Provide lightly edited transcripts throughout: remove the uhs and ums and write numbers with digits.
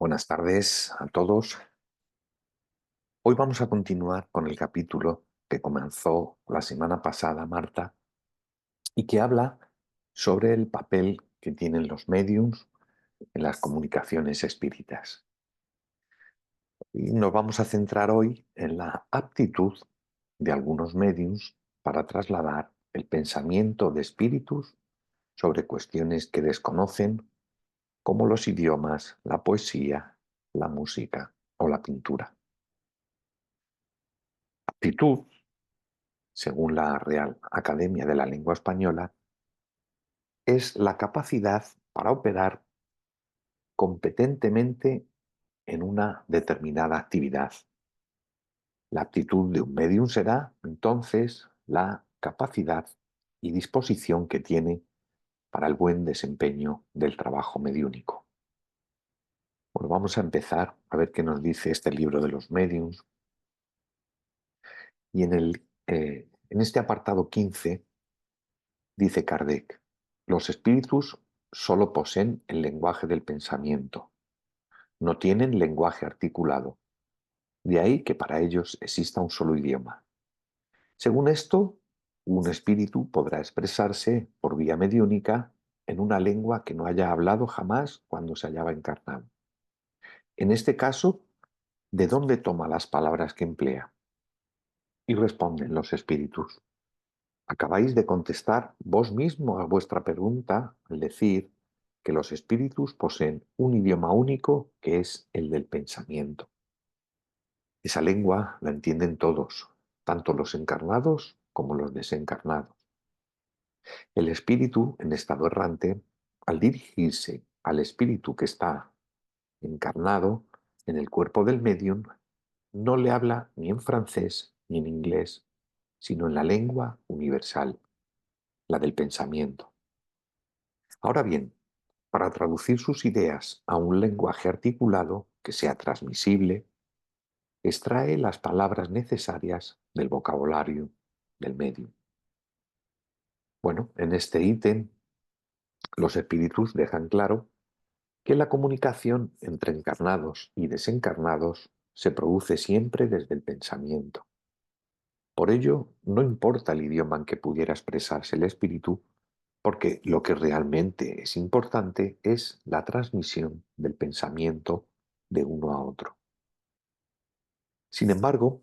Buenas tardes a todos. Hoy vamos a continuar con el capítulo que comenzó la semana pasada Marta y que habla sobre el papel que tienen los médiums en las comunicaciones espíritas. Y nos vamos a centrar hoy en la aptitud de algunos médiums para trasladar el pensamiento de espíritus sobre cuestiones que desconocen, como los idiomas, la poesía, la música o la pintura. Aptitud, según la Real Academia de la Lengua Española, es la capacidad para operar competentemente en una determinada actividad. La aptitud de un médium será, entonces, la capacidad y disposición que tiene para el buen desempeño del trabajo mediúnico. Bueno, vamos a empezar a ver qué nos dice este libro de los médiums. Y en este apartado 15 dice Kardec: los espíritus solo poseen el lenguaje del pensamiento, no tienen lenguaje articulado, de ahí que para ellos exista un solo idioma. Según esto, un espíritu podrá expresarse por vía mediúnica en una lengua que no haya hablado jamás cuando se hallaba encarnado. En este caso, ¿de dónde toma las palabras que emplea? Y responden los espíritus: acabáis de contestar vos mismo a vuestra pregunta al decir que los espíritus poseen un idioma único que es el del pensamiento. Esa lengua la entienden todos, tanto los encarnados como los desencarnados. El espíritu en estado errante, al dirigirse al espíritu que está encarnado en el cuerpo del médium, no le habla ni en francés ni en inglés, sino en la lengua universal, la del pensamiento. Ahora bien, para traducir sus ideas a un lenguaje articulado que sea transmisible, extrae las palabras necesarias del vocabulario del medio. Bueno, en este ítem los espíritus dejan claro que la comunicación entre encarnados y desencarnados se produce siempre desde el pensamiento. Por ello, no importa el idioma en que pudiera expresarse el espíritu, porque lo que realmente es importante es la transmisión del pensamiento de uno a otro. Sin embargo,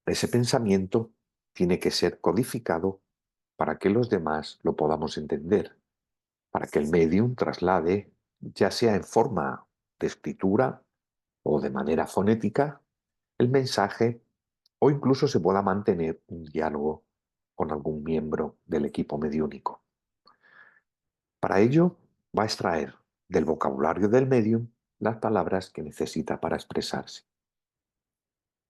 ese pensamiento tiene que ser codificado para que los demás lo podamos entender, para que el medium traslade, ya sea en forma de escritura o de manera fonética, el mensaje, o incluso se pueda mantener un diálogo con algún miembro del equipo mediúnico. Para ello, va a extraer del vocabulario del medium las palabras que necesita para expresarse.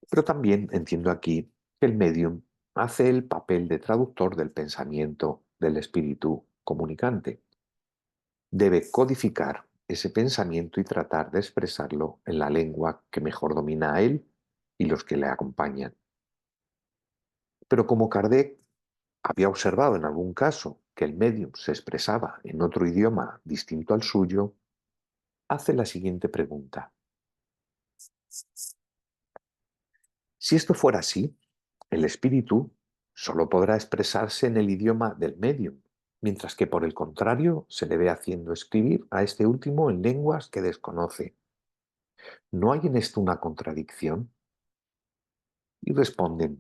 Pero también entiendo aquí que el medium hace el papel de traductor del pensamiento del espíritu comunicante. Debe codificar ese pensamiento y tratar de expresarlo en la lengua que mejor domina a él y los que le acompañan. Pero como Kardec había observado en algún caso que el medium se expresaba en otro idioma distinto al suyo, hace la siguiente pregunta: si esto fuera así, el espíritu solo podrá expresarse en el idioma del medium, mientras que por el contrario se le ve haciendo escribir a este último en lenguas que desconoce. ¿No hay en esto una contradicción? Y responden: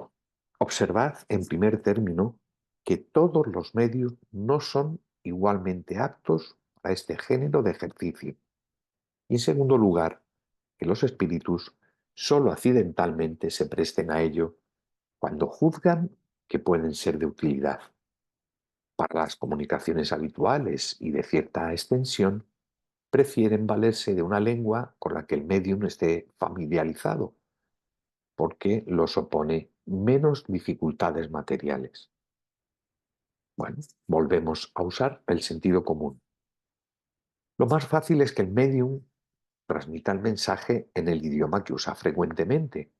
observad en primer término que todos los medios no son igualmente aptos a este género de ejercicio. Y en segundo lugar, que los espíritus solo accidentalmente se presten a ello cuando juzgan que pueden ser de utilidad. Para las comunicaciones habituales y de cierta extensión, prefieren valerse de una lengua con la que el medium esté familiarizado, porque los opone menos dificultades materiales. Bueno, volvemos a usar el sentido común. Lo más fácil es que el medium transmita el mensaje en el idioma que usa frecuentemente,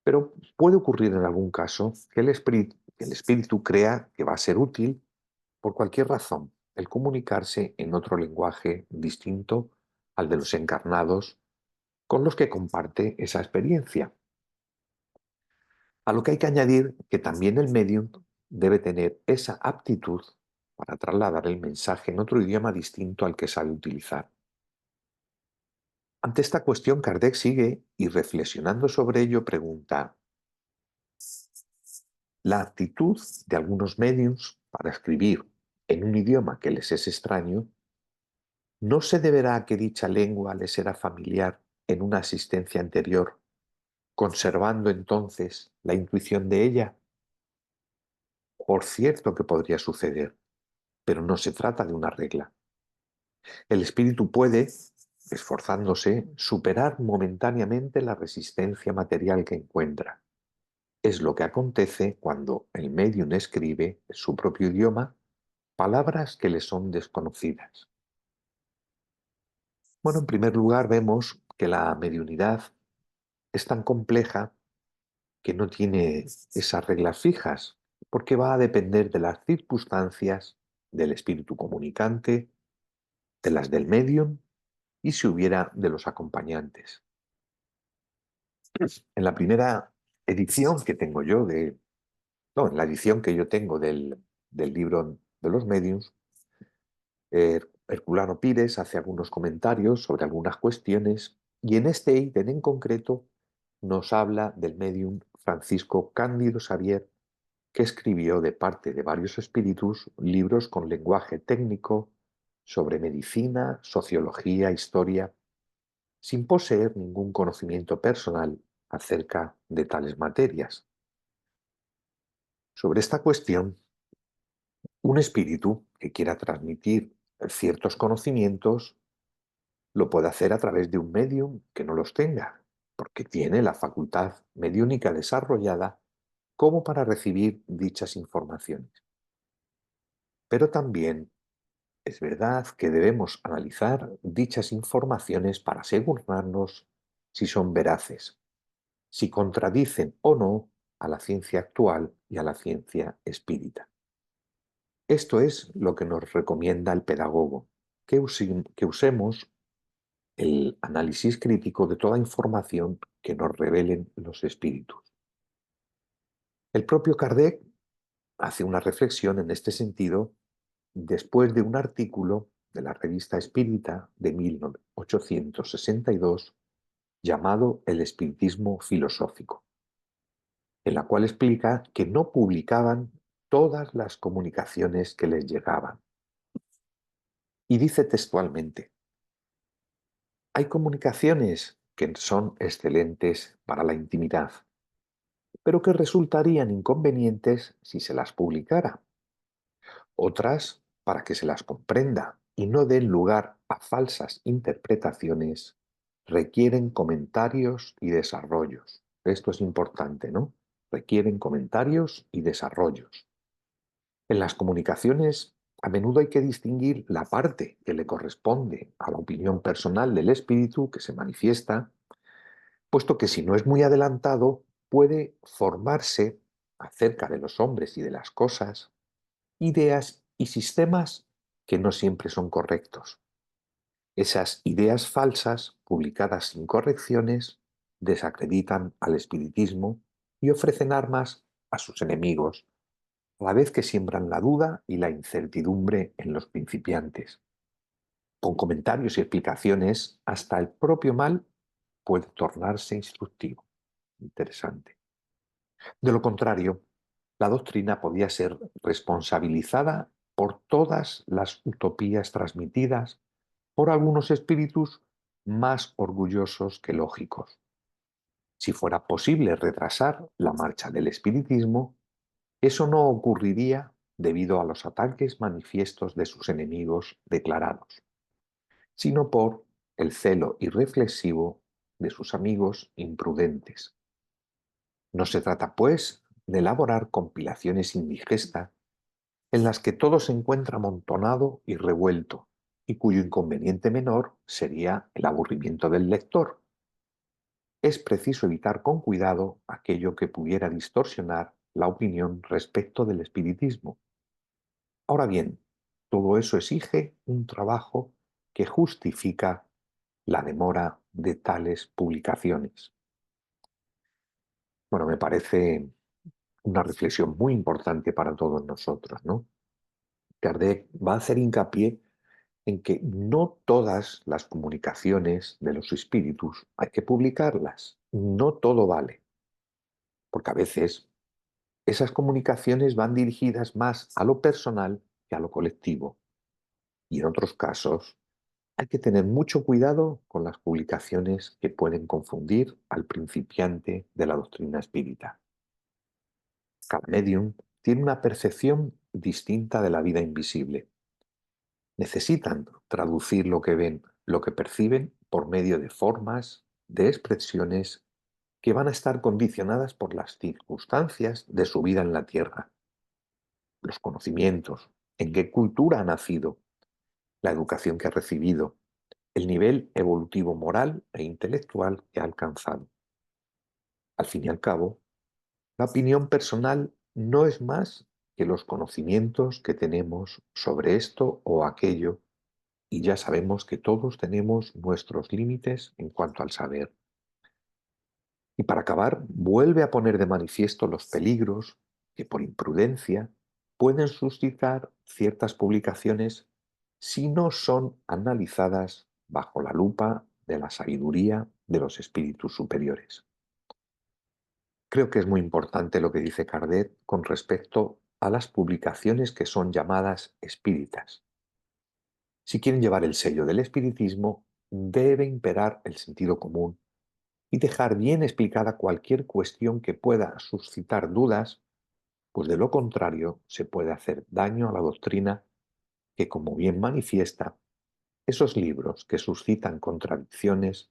pero puede ocurrir en algún caso que el espíritu crea que va a ser útil, por cualquier razón, el comunicarse en otro lenguaje distinto al de los encarnados, con los que comparte esa experiencia. A lo que hay que añadir que también el medium debe tener esa aptitud para trasladar el mensaje en otro idioma distinto al que sabe utilizar. Ante esta cuestión, Kardec sigue y reflexionando sobre ello pregunta: ¿la actitud de algunos mediums para escribir en un idioma que les es extraño no se deberá a que dicha lengua les era familiar en una existencia anterior, conservando entonces la intuición de ella? Por cierto que podría suceder, pero no se trata de una regla. El espíritu puede, esforzándose, superar momentáneamente la resistencia material que encuentra. Es lo que acontece cuando el médium escribe en su propio idioma palabras que le son desconocidas. Bueno, en primer lugar vemos que la mediunidad es tan compleja que no tiene esas reglas fijas, porque va a depender de las circunstancias, del espíritu comunicante, de las del medium y si hubiera de los acompañantes. En la primera edición que tengo yo no, en la edición que yo tengo del libro de los mediums, Herculano Pires hace algunos comentarios sobre algunas cuestiones y en este ítem en concreto nos habla del medium Francisco Cándido Xavier, que escribió de parte de varios espíritus libros con lenguaje técnico sobre medicina, sociología, historia, sin poseer ningún conocimiento personal acerca de tales materias. Sobre esta cuestión, un espíritu que quiera transmitir ciertos conocimientos lo puede hacer a través de un medium que no los tenga, porque tiene la facultad mediúnica desarrollada como para recibir dichas informaciones. Pero también es verdad que debemos analizar dichas informaciones para asegurarnos si son veraces, si contradicen o no a la ciencia actual y a la ciencia espírita. Esto es lo que nos recomienda el pedagogo, que usemos el análisis crítico de toda información que nos revelen los espíritus. El propio Kardec hace una reflexión en este sentido después de un artículo de la Revista Espírita de 1862 llamado El espiritismo filosófico, en la cual explica que no publicaban todas las comunicaciones que les llegaban. Y dice textualmente: hay comunicaciones que son excelentes para la intimidad, pero que resultarían inconvenientes si se las publicara. Otras, para que se las comprenda y no den lugar a falsas interpretaciones, requieren comentarios y desarrollos. Esto es importante, ¿no? Requieren comentarios y desarrollos. En las comunicaciones, a menudo hay que distinguir la parte que le corresponde a la opinión personal del espíritu que se manifiesta, puesto que si no es muy adelantado, puede formarse acerca de los hombres y de las cosas ideas y sistemas que no siempre son correctos. Esas ideas falsas, publicadas sin correcciones, desacreditan al espiritismo y ofrecen armas a sus enemigos, a la vez que siembran la duda y la incertidumbre en los principiantes. Con comentarios y explicaciones, hasta el propio mal puede tornarse instructivo. Interesante. De lo contrario, la doctrina podía ser responsabilizada por todas las utopías transmitidas por algunos espíritus más orgullosos que lógicos. Si fuera posible retrasar la marcha del espiritismo, eso no ocurriría debido a los ataques manifiestos de sus enemigos declarados, sino por el celo irreflexivo de sus amigos imprudentes. No se trata, pues, de elaborar compilaciones indigestas en las que todo se encuentra amontonado y revuelto, y cuyo inconveniente menor sería el aburrimiento del lector. Es preciso evitar con cuidado aquello que pudiera distorsionar la opinión respecto del espiritismo. Ahora bien, todo eso exige un trabajo que justifica la demora de tales publicaciones? Bueno, me parece una reflexión muy importante para todos nosotros, ¿no? Kardec va a hacer hincapié en que no todas las comunicaciones de los espíritus hay que publicarlas, no todo vale, porque a veces esas comunicaciones van dirigidas más a lo personal que a lo colectivo, y en otros casos hay que tener mucho cuidado con las publicaciones que pueden confundir al principiante de la doctrina espírita. Cada medium tiene una percepción distinta de la vida invisible. Necesitan traducir lo que ven, lo que perciben por medio de formas, de expresiones que van a estar condicionadas por las circunstancias de su vida en la Tierra, los conocimientos, en qué cultura ha nacido, la educación que ha recibido, el nivel evolutivo moral e intelectual que ha alcanzado. Al fin y al cabo, la opinión personal no es más que los conocimientos que tenemos sobre esto o aquello, y ya sabemos que todos tenemos nuestros límites en cuanto al saber. Y para acabar, vuelve a poner de manifiesto los peligros que por imprudencia pueden suscitar ciertas publicaciones si no son analizadas bajo la lupa de la sabiduría de los espíritus superiores. Creo que es muy importante lo que dice Kardec con respecto a las publicaciones que son llamadas espíritas. Si quieren llevar el sello del espiritismo, debe imperar el sentido común y dejar bien explicada cualquier cuestión que pueda suscitar dudas, pues de lo contrario se puede hacer daño a la doctrina que, como bien manifiesta, esos libros que suscitan contradicciones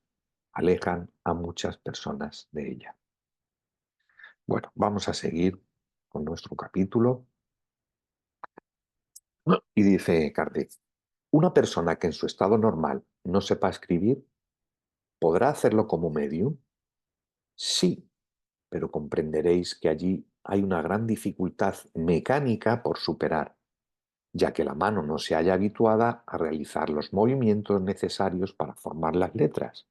alejan a muchas personas de ella. Bueno, vamos a seguir con nuestro capítulo. Y dice Kardec, una persona que en su estado normal no sepa escribir, ¿podrá hacerlo como medium? Sí, pero comprenderéis que allí hay una gran dificultad mecánica por superar, ya que la mano no se halla habituada a realizar los movimientos necesarios para formar las letras.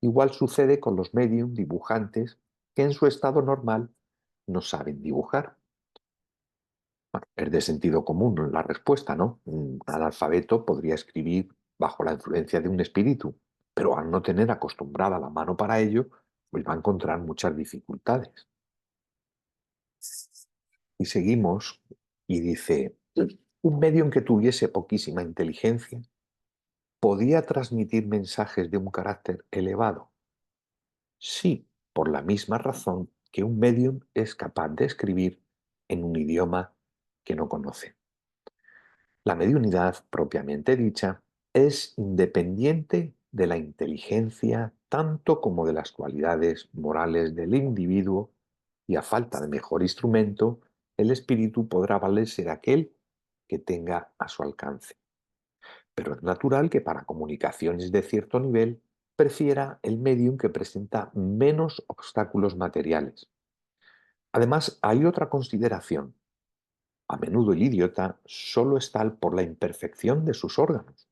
Igual sucede con los medium dibujantes que en su estado normal no saben dibujar. Bueno, es de sentido común la respuesta, ¿no? Un analfabeto podría escribir bajo la influencia de un espíritu, pero al no tener acostumbrada la mano para ello, pues va a encontrar muchas dificultades. Y seguimos y dice, un medio en que tuviese poquísima inteligencia podía transmitir mensajes de un carácter elevado. Sí, por la misma razón que un medium es capaz de escribir en un idioma que no conoce. La mediunidad, propiamente dicha, es independiente de la inteligencia tanto como de las cualidades morales del individuo, y a falta de mejor instrumento, el espíritu podrá valerse de aquel que tenga a su alcance. Pero es natural que para comunicaciones de cierto nivel prefiera el medium que presenta menos obstáculos materiales. Además, hay otra consideración. A menudo el idiota solo es tal por la imperfección de sus órganos,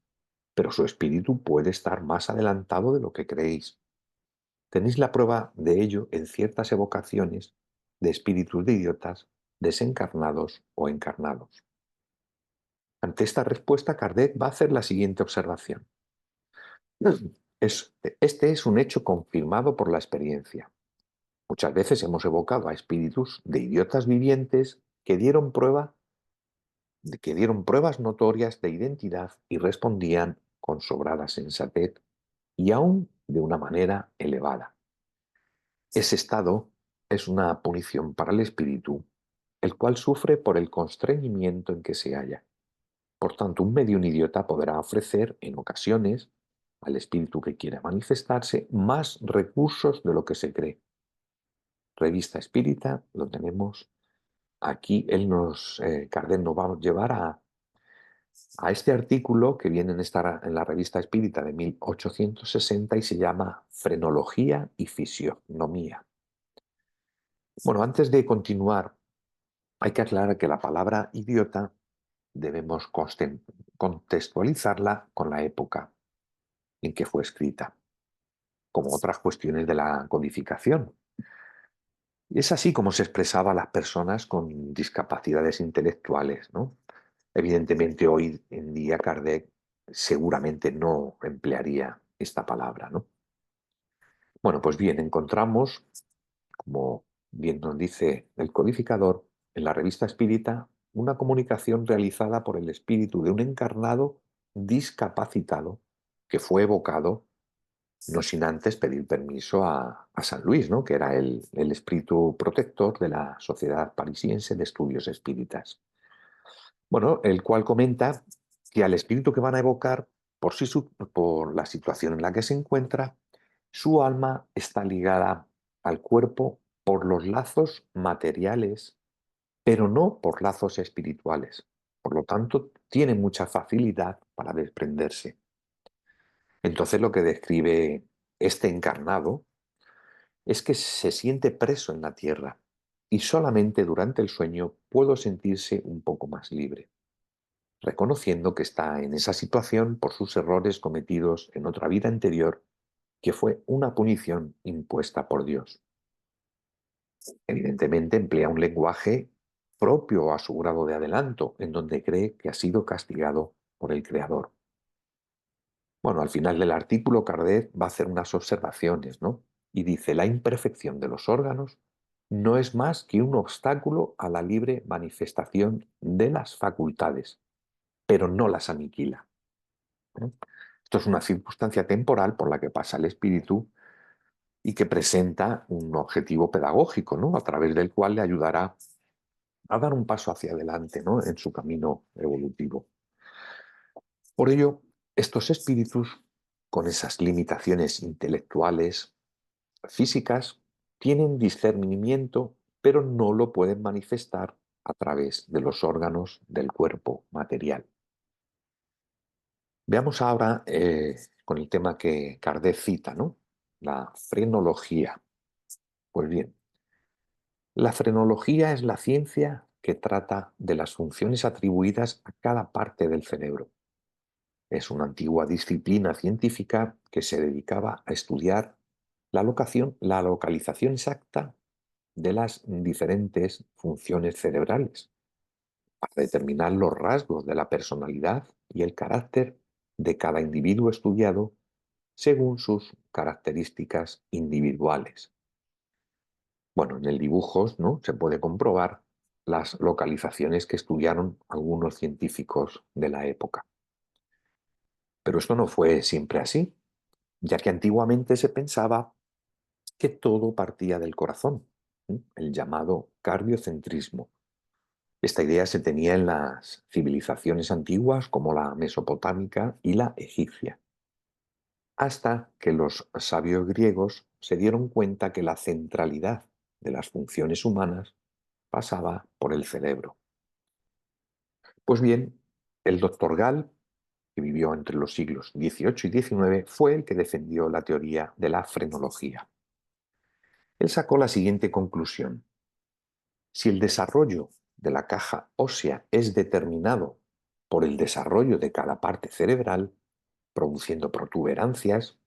pero su espíritu puede estar más adelantado de lo que creéis. Tenéis la prueba de ello en ciertas evocaciones de espíritus de idiotas desencarnados o encarnados. Ante esta respuesta, Kardec va a hacer la siguiente observación. Este es un hecho confirmado por la experiencia. Muchas veces hemos evocado a espíritus de idiotas vivientes que dieron pruebas notorias de identidad y respondían con sobrada sensatez y aún de una manera elevada. Ese estado es una punición para el espíritu, el cual sufre por el constreñimiento en que se halla. Por tanto, un medio idiota podrá ofrecer en ocasiones al espíritu que quiera manifestarse más recursos de lo que se cree. Revista Espírita, lo tenemos aquí. Kardec nos va a llevar a este artículo que viene en la Revista Espírita de 1860 y se llama Frenología y Fisionomía. Bueno, antes de continuar, hay que aclarar que la palabra idiota debemos contextualizarla con la época. en que fue escrita, como otras cuestiones de la codificación. Es así como se expresaba a las personas con discapacidades intelectuales, ¿no? Evidentemente, hoy en día Kardec seguramente no emplearía esta palabra, ¿no? Bueno, pues bien, encontramos, como bien nos dice el codificador, en la revista Espírita, una comunicación realizada por el espíritu de un encarnado discapacitado que fue evocado no sin antes pedir permiso a San Luis, ¿no? Que era el espíritu protector de la Sociedad Parisiense de Estudios Espíritas. Bueno, el cual comenta que al espíritu que van a evocar, por la situación en la que se encuentra, su alma está ligada al cuerpo por los lazos materiales, pero no por lazos espirituales. Por lo tanto, tiene mucha facilidad para desprenderse. Entonces, lo que describe este encarnado es que se siente preso en la tierra y solamente durante el sueño puedo sentirse un poco más libre, reconociendo que está en esa situación por sus errores cometidos en otra vida anterior, que fue una punición impuesta por Dios. Evidentemente emplea un lenguaje propio a su grado de adelanto, en donde cree que ha sido castigado por el Creador. Bueno, al final del artículo Kardec va a hacer unas observaciones, ¿no? Y dice, la imperfección de los órganos no es más que un obstáculo a la libre manifestación de las facultades, pero no las aniquila, ¿no? Esto es una circunstancia temporal por la que pasa el espíritu y que presenta un objetivo pedagógico, ¿no? A través del cual le ayudará a dar un paso hacia adelante, ¿no? En su camino evolutivo. Por ello, estos espíritus, con esas limitaciones intelectuales, físicas, tienen discernimiento, pero no lo pueden manifestar a través de los órganos del cuerpo material. Veamos ahora con el tema que Kardec cita, ¿no? La frenología. Pues bien, la frenología es la ciencia que trata de las funciones atribuidas a cada parte del cerebro. Es una antigua disciplina científica que se dedicaba a estudiar la localización exacta de las diferentes funciones cerebrales, para determinar los rasgos de la personalidad y el carácter de cada individuo estudiado según sus características individuales. Bueno, en el dibujo, ¿no?, se puede comprobar las localizaciones que estudiaron algunos científicos de la época. Pero esto no fue siempre así, ya que antiguamente se pensaba que todo partía del corazón, ¿sí?, el llamado cardiocentrismo. Esta idea se tenía en las civilizaciones antiguas como la mesopotámica y la egipcia, hasta que los sabios griegos se dieron cuenta que la centralidad de las funciones humanas pasaba por el cerebro. Pues bien, el doctor Gall, que vivió entre los siglos XVIII y XIX, fue el que defendió la teoría de la frenología. Él sacó la siguiente conclusión: si el desarrollo de la caja ósea es determinado por el desarrollo de cada parte cerebral, produciendo protuberancias,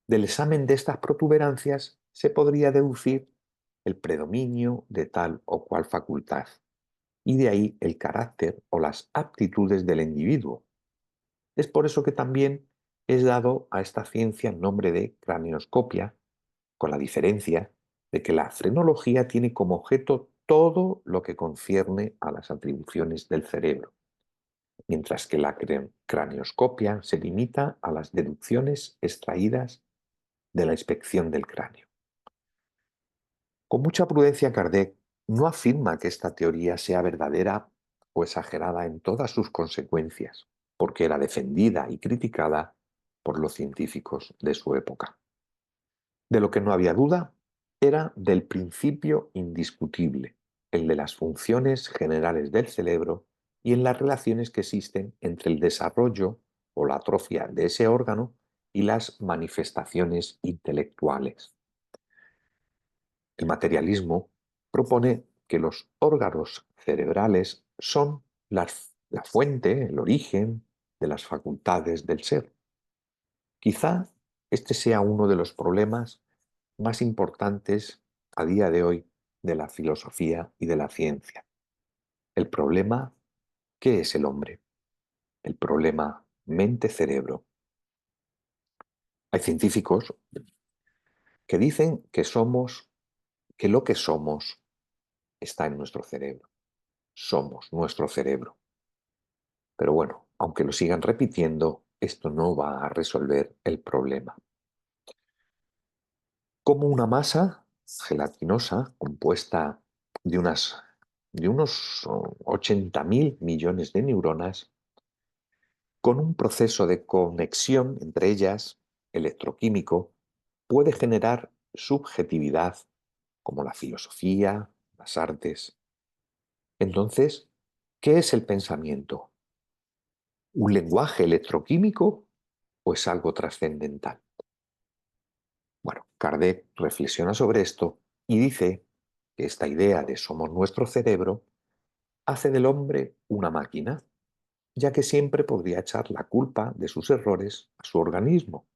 del examen de estas protuberancias se podría deducir el predominio de tal o cual facultad, y de ahí el carácter o las aptitudes del individuo. Es por eso que también es dado a esta ciencia el nombre de cranioscopia, con la diferencia de que la frenología tiene como objeto todo lo que concierne a las atribuciones del cerebro, mientras que la cranioscopia se limita a las deducciones extraídas de la inspección del cráneo. Con mucha prudencia, Kardec no afirma que esta teoría sea verdadera o exagerada en todas sus consecuencias, porque era defendida y criticada por los científicos de su época. De lo que no había duda era del principio indiscutible, el de las funciones generales del cerebro y en las relaciones que existen entre el desarrollo o la atrofia de ese órgano y las manifestaciones intelectuales. El materialismo propone que los órganos cerebrales son la fuente, el origen de las facultades del ser. Quizá este sea uno de los problemas más importantes a día de hoy de la filosofía y de la ciencia. El problema, ¿qué es el hombre? El problema mente-cerebro. Hay científicos que dicen que lo que somos está en nuestro cerebro. Somos nuestro cerebro. Pero bueno, aunque lo sigan repitiendo, esto no va a resolver el problema. Como una masa gelatinosa compuesta de unos 80.000 millones de neuronas, con un proceso de conexión entre ellas, electroquímico, puede generar subjetividad como la filosofía, las artes. Entonces, ¿qué es el pensamiento? ¿Un lenguaje electroquímico o es algo trascendental? Bueno, Kardec reflexiona sobre esto y dice que esta idea de somos nuestro cerebro hace del hombre una máquina, ya que siempre podría echar la culpa de sus errores a su organismo,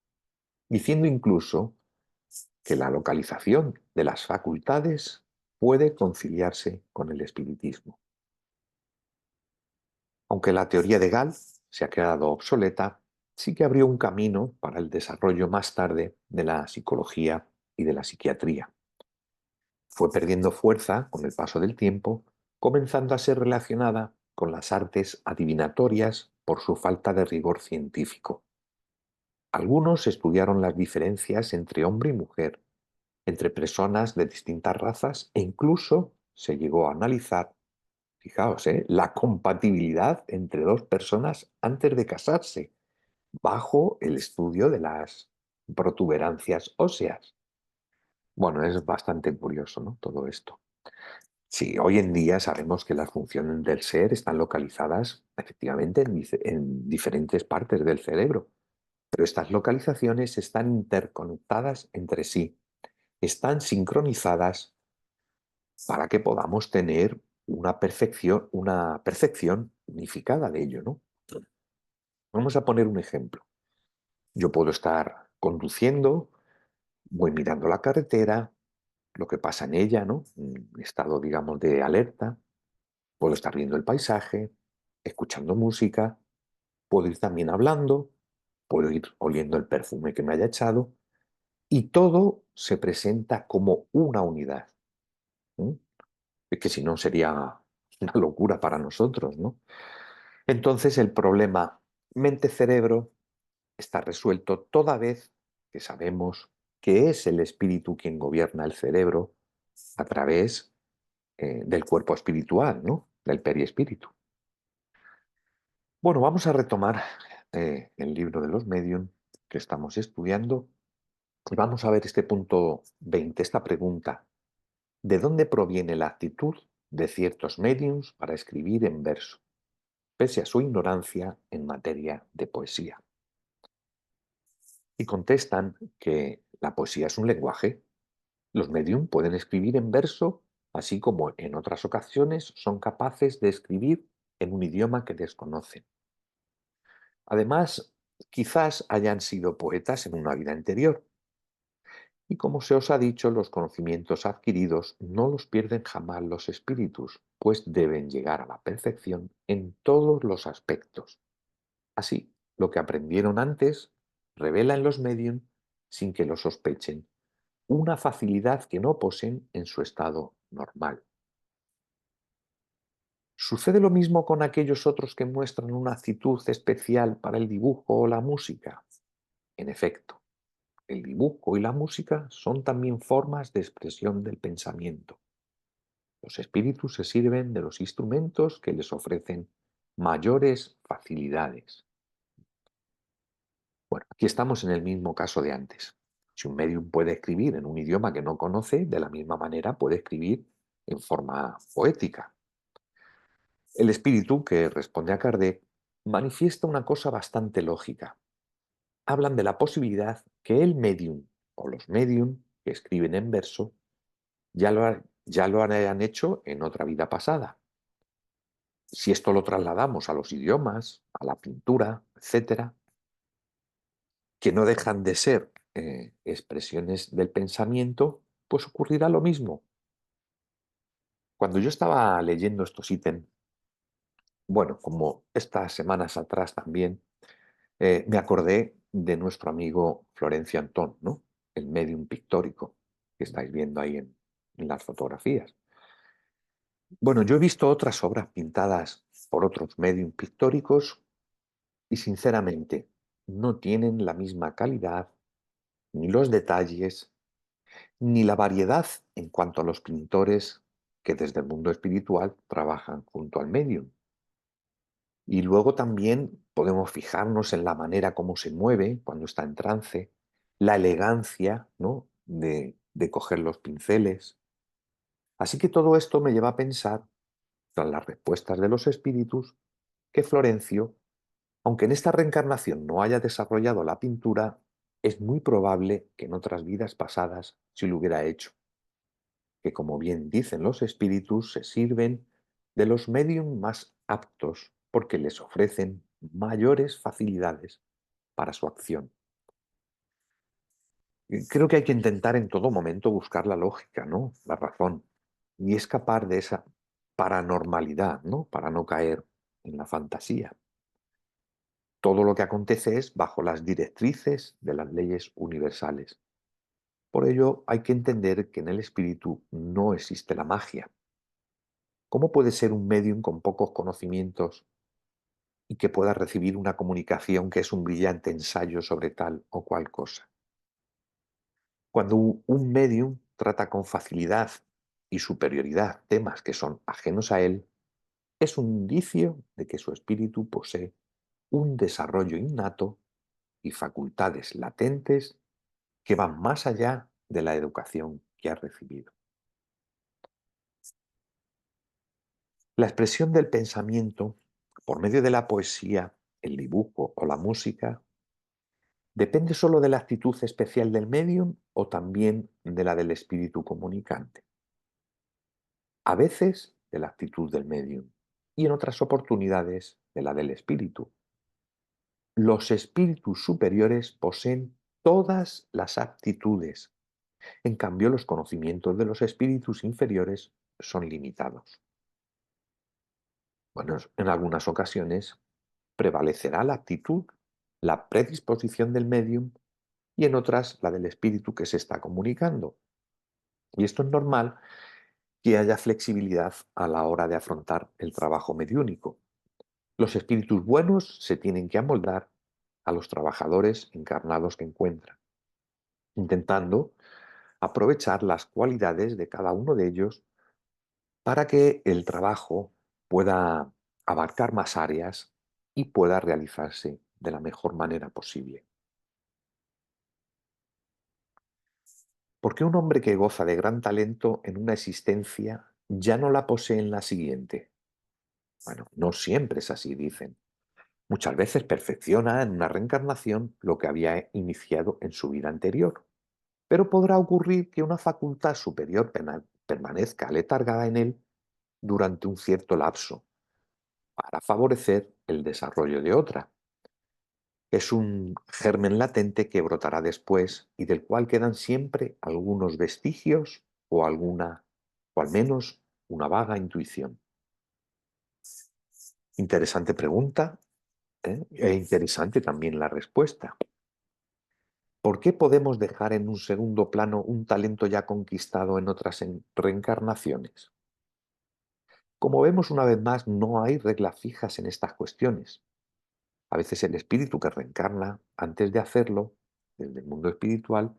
diciendo incluso que la localización de las facultades puede conciliarse con el espiritismo. Aunque la teoría de Gall se ha quedado obsoleta, sí que abrió un camino para el desarrollo más tarde de la psicología y de la psiquiatría. Fue perdiendo fuerza con el paso del tiempo, comenzando a ser relacionada con las artes adivinatorias por su falta de rigor científico. Algunos estudiaron las diferencias entre hombre y mujer, entre personas de distintas razas e incluso se llegó a analizar, fijaos, la compatibilidad entre dos personas antes de casarse, bajo el estudio de las protuberancias óseas. Bueno, es bastante curioso, ¿no? Todo esto. Sí, hoy en día sabemos que las funciones del ser están localizadas efectivamente en diferentes partes del cerebro, pero estas localizaciones están interconectadas entre sí, están sincronizadas para que podamos tener una percepción unificada de ello, ¿no? Vamos a poner un ejemplo. Yo puedo estar conduciendo, voy mirando la carretera, lo que pasa en ella, ¿no? Un estado, digamos, de alerta. Puedo estar viendo el paisaje, escuchando música, puedo ir también hablando, puedo ir oliendo el perfume que me haya echado y todo se presenta como una unidad. ¿Mm? Es que si no sería una locura para nosotros, ¿no? Entonces el problema mente-cerebro está resuelto toda vez que sabemos que es el espíritu quien gobierna el cerebro a través del cuerpo espiritual, ¿no? Del periespíritu. Bueno, vamos a retomar el libro de los medium que estamos estudiando y vamos a ver este punto 20, esta pregunta. ¿De dónde proviene la actitud de ciertos mediums para escribir en verso, pese a su ignorancia en materia de poesía? Y contestan que la poesía es un lenguaje. Los medium pueden escribir en verso, así como en otras ocasiones son capaces de escribir en un idioma que desconocen. Además, quizás hayan sido poetas en una vida anterior. Y como se os ha dicho, los conocimientos adquiridos no los pierden jamás los espíritus, pues deben llegar a la perfección en todos los aspectos. Así, lo que aprendieron antes revela en los medium, sin que lo sospechen, una facilidad que no poseen en su estado normal. ¿Sucede lo mismo con aquellos otros que muestran una actitud especial para el dibujo o la música? En efecto, el dibujo y la música son también formas de expresión del pensamiento. Los espíritus se sirven de los instrumentos que les ofrecen mayores facilidades. Bueno, aquí estamos en el mismo caso de antes. Si un medium puede escribir en un idioma que no conoce, de la misma manera puede escribir en forma poética. El espíritu, que responde a Kardec, manifiesta una cosa bastante lógica. Hablan de la posibilidad que el medium o los medium que escriben en verso ya lo hayan hecho en otra vida pasada. Si esto lo trasladamos a los idiomas, a la pintura, etcétera, que no dejan de ser expresiones del pensamiento, pues ocurrirá lo mismo. Cuando yo estaba leyendo estos ítems, bueno, como estas semanas atrás también, me acordé de nuestro amigo Florencio Antón, ¿no? El medium pictórico que estáis viendo ahí en las fotografías. Bueno, yo he visto otras obras pintadas por otros medium pictóricos y sinceramente no tienen la misma calidad, ni los detalles, ni la variedad en cuanto a los pintores que desde el mundo espiritual trabajan junto al medium. Y luego también podemos fijarnos en la manera como se mueve cuando está en trance, la elegancia, ¿no? de coger los pinceles. Así que todo esto me lleva a pensar, tras las respuestas de los espíritus, que Florencio, aunque en esta reencarnación no haya desarrollado la pintura, es muy probable que en otras vidas pasadas sí lo hubiera hecho, que como bien dicen los espíritus, se sirven de los medios más aptos porque les ofrecen mayores facilidades para su acción. Y creo que hay que intentar en todo momento buscar la lógica, ¿no? La razón, y escapar de esa paranormalidad, ¿no? Para no caer en la fantasía. Todo lo que acontece es bajo las directrices de las leyes universales. Por ello, hay que entender que en el espíritu no existe la magia. ¿Cómo puede ser un medium con pocos conocimientos y que pueda recibir una comunicación que es un brillante ensayo sobre tal o cual cosa? Cuando un medium trata con facilidad y superioridad temas que son ajenos a él, es un indicio de que su espíritu posee un desarrollo innato y facultades latentes que van más allá de la educación que ha recibido. La expresión del pensamiento, por medio de la poesía, el dibujo o la música, ¿depende solo de la actitud especial del medium o también de la del espíritu comunicante? A veces de la actitud del medium y en otras oportunidades de la del espíritu. Los espíritus superiores poseen todas las aptitudes. En cambio, los conocimientos de los espíritus inferiores son limitados. Bueno, en algunas ocasiones prevalecerá la actitud, la predisposición del medium y en otras la del espíritu que se está comunicando. Y esto es normal que haya flexibilidad a la hora de afrontar el trabajo mediúnico. Los espíritus buenos se tienen que amoldar a los trabajadores encarnados que encuentran, intentando aprovechar las cualidades de cada uno de ellos para que el trabajo pueda abarcar más áreas y pueda realizarse de la mejor manera posible. ¿Por qué un hombre que goza de gran talento en una existencia ya no la posee en la siguiente? Bueno, no siempre es así, dicen. Muchas veces perfecciona en una reencarnación lo que había iniciado en su vida anterior, pero podrá ocurrir que una facultad superior permanezca letargada en él durante un cierto lapso para favorecer el desarrollo de otra. Es un germen latente que brotará después y del cual quedan siempre algunos vestigios o alguna, o al menos una vaga intuición. Interesante pregunta, ¿eh? E interesante también la respuesta. ¿Por qué podemos dejar en un segundo plano un talento ya conquistado en otras reencarnaciones? Como vemos una vez más, no hay reglas fijas en estas cuestiones. A veces el espíritu que reencarna, antes de hacerlo, desde el mundo espiritual,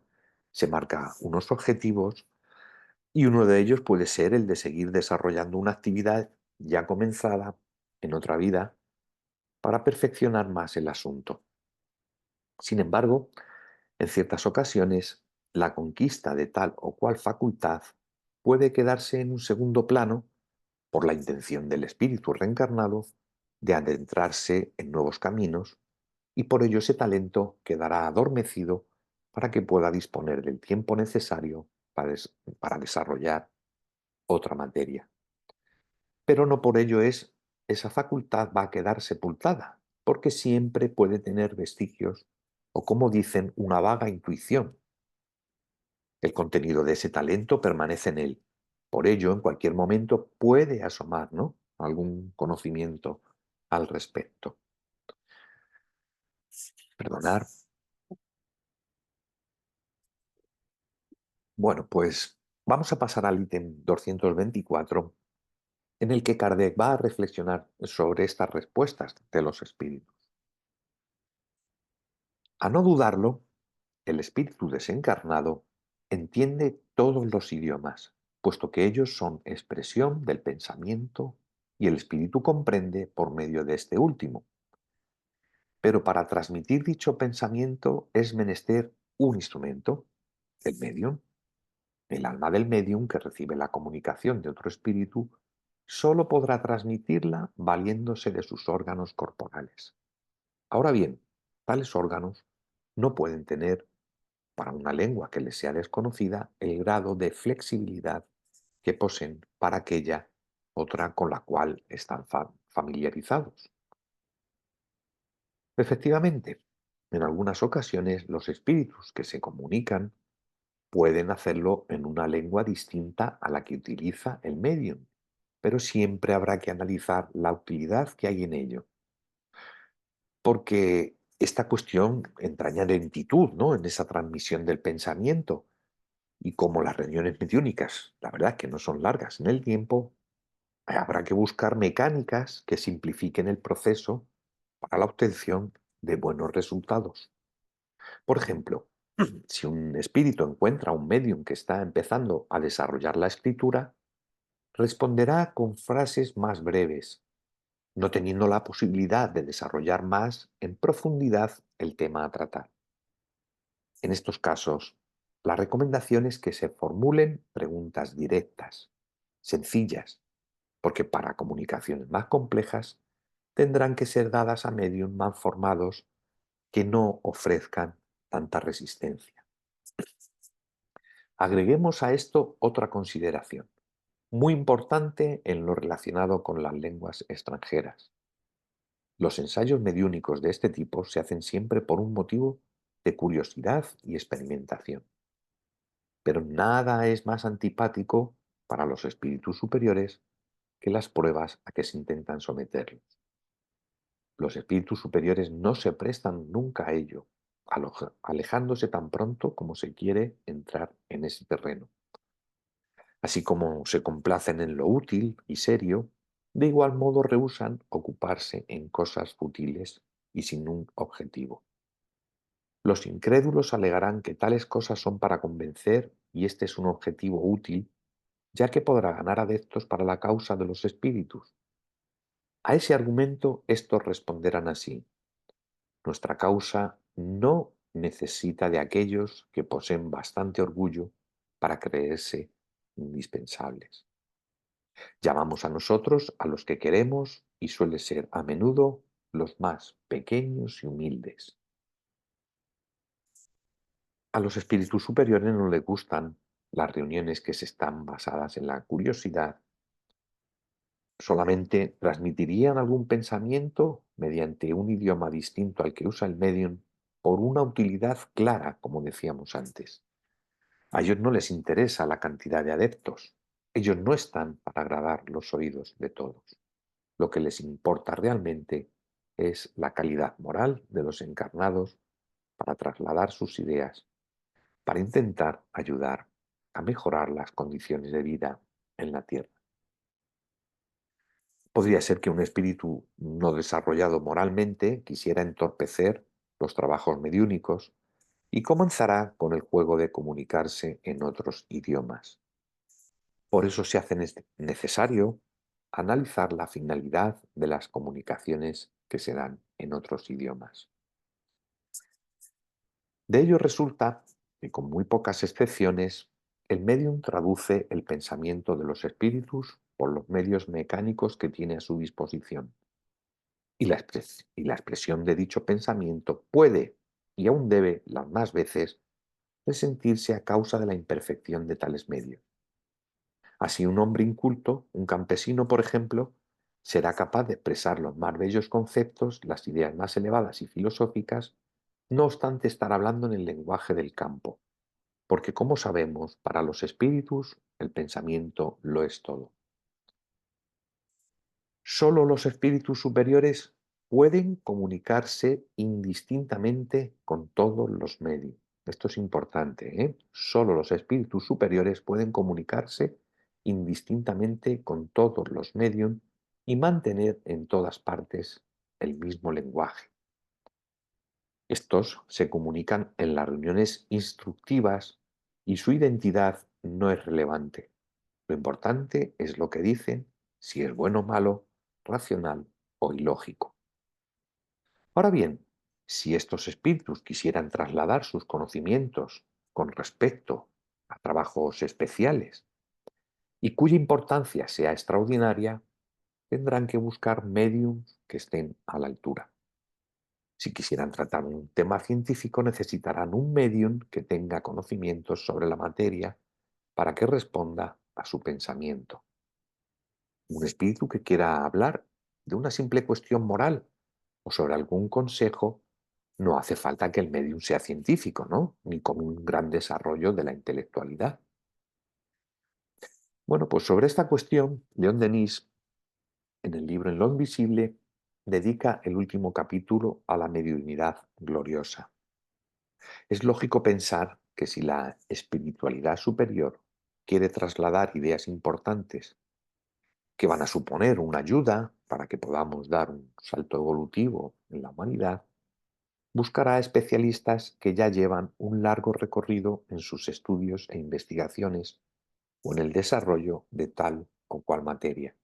se marca unos objetivos y uno de ellos puede ser el de seguir desarrollando una actividad ya comenzada en otra vida para perfeccionar más el asunto. Sin embargo, en ciertas ocasiones, la conquista de tal o cual facultad puede quedarse en un segundo plano por la intención del espíritu reencarnado de adentrarse en nuevos caminos y por ello ese talento quedará adormecido para que pueda disponer del tiempo necesario para desarrollar otra materia. Pero no por ello esa facultad va a quedar sepultada, porque siempre puede tener vestigios o como dicen, una vaga intuición. El contenido de ese talento permanece en él. Por ello, en cualquier momento puede asomar, ¿no?, algún conocimiento al respecto. Perdonar. Bueno, pues vamos a pasar al ítem 224, en el que Kardec va a reflexionar sobre estas respuestas de los espíritus. A no dudarlo, el espíritu desencarnado entiende todos los idiomas, puesto que ellos son expresión del pensamiento y el espíritu comprende por medio de este último. Pero para transmitir dicho pensamiento es menester un instrumento, el medium. El alma del medium que recibe la comunicación de otro espíritu solo podrá transmitirla valiéndose de sus órganos corporales. Ahora bien, tales órganos no pueden tener, para una lengua que les sea desconocida, el grado de flexibilidad que poseen para aquella otra con la cual están familiarizados. Efectivamente, en algunas ocasiones los espíritus que se comunican pueden hacerlo en una lengua distinta a la que utiliza el medium, pero siempre habrá que analizar la utilidad que hay en ello, porque esta cuestión entraña lentitud, ¿no?, en esa transmisión del pensamiento, y como las reuniones mediúnicas, la verdad es que no son largas en el tiempo, habrá que buscar mecánicas que simplifiquen el proceso para la obtención de buenos resultados. Por ejemplo, si un espíritu encuentra a un medium que está empezando a desarrollar la escritura, responderá con frases más breves, no teniendo la posibilidad de desarrollar más en profundidad el tema a tratar. En estos casos, la recomendación es que se formulen preguntas directas, sencillas, porque para comunicaciones más complejas tendrán que ser dadas a medium más formados que no ofrezcan tanta resistencia. Agreguemos a esto otra consideración, muy importante en lo relacionado con las lenguas extranjeras. Los ensayos mediúnicos de este tipo se hacen siempre por un motivo de curiosidad y experimentación. Pero nada es más antipático para los espíritus superiores que las pruebas a que se intentan someterlos. Los espíritus superiores no se prestan nunca a ello, alejándose tan pronto como se quiere entrar en ese terreno. Así como se complacen en lo útil y serio, de igual modo rehúsan ocuparse en cosas fútiles y sin un objetivo. Los incrédulos alegarán que tales cosas son para convencer y este es un objetivo útil, ya que podrá ganar adeptos para la causa de los espíritus. A ese argumento estos responderán así: nuestra causa no necesita de aquellos que poseen bastante orgullo para creerse indispensables. Llamamos a nosotros a los que queremos y suele ser a menudo los más pequeños y humildes. A los espíritus superiores no les gustan las reuniones que se están basadas en la curiosidad. Solamente transmitirían algún pensamiento mediante un idioma distinto al que usa el medium por una utilidad clara, como decíamos antes. A ellos no les interesa la cantidad de adeptos. Ellos no están para agradar los oídos de todos. Lo que les importa realmente es la calidad moral de los encarnados para trasladar sus ideas, para intentar ayudar a mejorar las condiciones de vida en la Tierra. Podría ser que un espíritu no desarrollado moralmente quisiera entorpecer los trabajos mediúnicos y comenzará con el juego de comunicarse en otros idiomas. Por eso se hace necesario analizar la finalidad de las comunicaciones que se dan en otros idiomas. De ello resulta que, con muy pocas excepciones, el medium traduce el pensamiento de los espíritus por los medios mecánicos que tiene a su disposición. Y la expresión de dicho pensamiento puede, y aún debe las más veces, resentirse a causa de la imperfección de tales medios. Así, un hombre inculto, un campesino, por ejemplo, será capaz de expresar los más bellos conceptos, las ideas más elevadas y filosóficas, no obstante estar hablando en el lenguaje del campo, porque como sabemos, para los espíritus el pensamiento lo es todo. Solo los espíritus superiores pueden comunicarse indistintamente con todos los medios. Esto es importante, ¿eh? Solo los espíritus superiores pueden comunicarse indistintamente con todos los medios y mantener en todas partes el mismo lenguaje. Estos se comunican en las reuniones instructivas y su identidad no es relevante. Lo importante es lo que dicen, si es bueno o malo, racional o ilógico. Ahora bien, si estos espíritus quisieran trasladar sus conocimientos con respecto a trabajos especiales y cuya importancia sea extraordinaria, tendrán que buscar mediums que estén a la altura. Si quisieran tratar un tema científico, necesitarán un medium que tenga conocimientos sobre la materia para que responda a su pensamiento. Un espíritu que quiera hablar de una simple cuestión moral o sobre algún consejo, no hace falta que el medium sea científico, ¿no? Ni con un gran desarrollo de la intelectualidad. Bueno, pues sobre esta cuestión, León Denis, en el libro En lo invisible, dedica el último capítulo a la mediunidad gloriosa. Es lógico pensar que si la espiritualidad superior quiere trasladar ideas importantes que van a suponer una ayuda para que podamos dar un salto evolutivo en la humanidad, buscará especialistas que ya llevan un largo recorrido en sus estudios e investigaciones o en el desarrollo de tal o cual materia.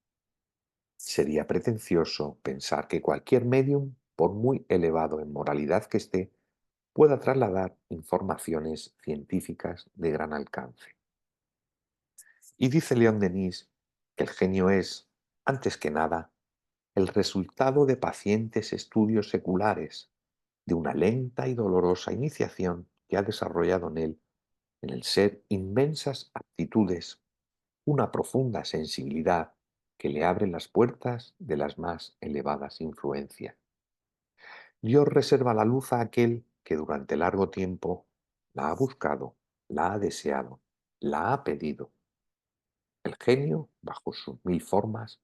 Sería pretencioso pensar que cualquier medium, por muy elevado en moralidad que esté, pueda trasladar informaciones científicas de gran alcance. Y dice León Denis que el genio es, antes que nada, el resultado de pacientes estudios seculares, de una lenta y dolorosa iniciación que ha desarrollado en el ser, inmensas aptitudes, una profunda sensibilidad que le abre las puertas de las más elevadas influencias. Dios reserva la luz a aquel que durante largo tiempo la ha buscado, la ha deseado, la ha pedido. El genio, bajo sus mil formas,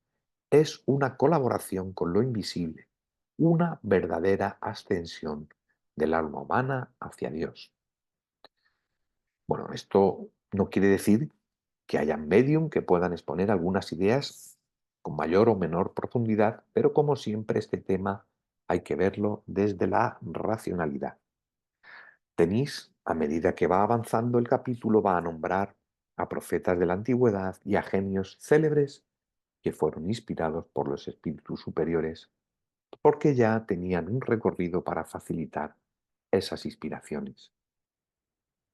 es una colaboración con lo invisible, una verdadera ascensión del alma humana hacia Dios. Bueno, esto no quiere decir que haya medium que puedan exponer algunas ideas con mayor o menor profundidad, pero como siempre este tema hay que verlo desde la racionalidad. Denis, a medida que va avanzando el capítulo, va a nombrar a profetas de la antigüedad y a genios célebres que fueron inspirados por los espíritus superiores, porque ya tenían un recorrido para facilitar esas inspiraciones.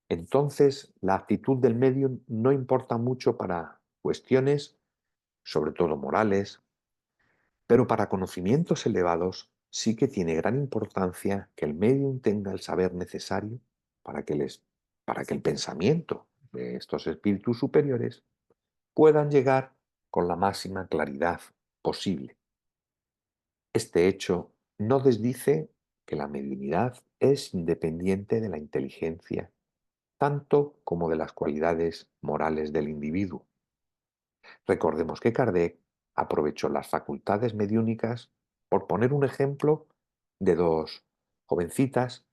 Entonces, la actitud del medium no importa mucho para cuestiones, sobre todo morales, pero para conocimientos elevados sí que tiene gran importancia que el medium tenga el saber necesario para para que el pensamiento de estos espíritus superiores puedan llegar con la máxima claridad posible. Este hecho no desdice que la mediunidad es independiente de la inteligencia, tanto como de las cualidades morales del individuo. Recordemos que Kardec aprovechó las facultades mediúnicas, por poner un ejemplo, de dos jovencitas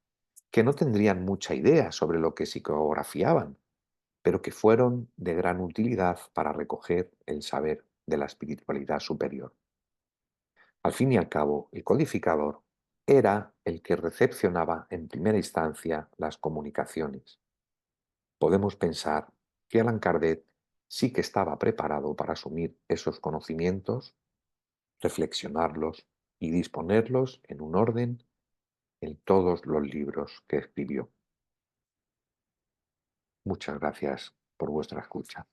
que no tendrían mucha idea sobre lo que psicografiaban, pero que fueron de gran utilidad para recoger el saber de la espiritualidad superior. Al fin y al cabo, el codificador era el que recepcionaba en primera instancia las comunicaciones. Podemos pensar que Allan Kardec sí que estaba preparado para asumir esos conocimientos, reflexionarlos y disponerlos en un orden en todos los libros que escribió. Muchas gracias por vuestra escucha.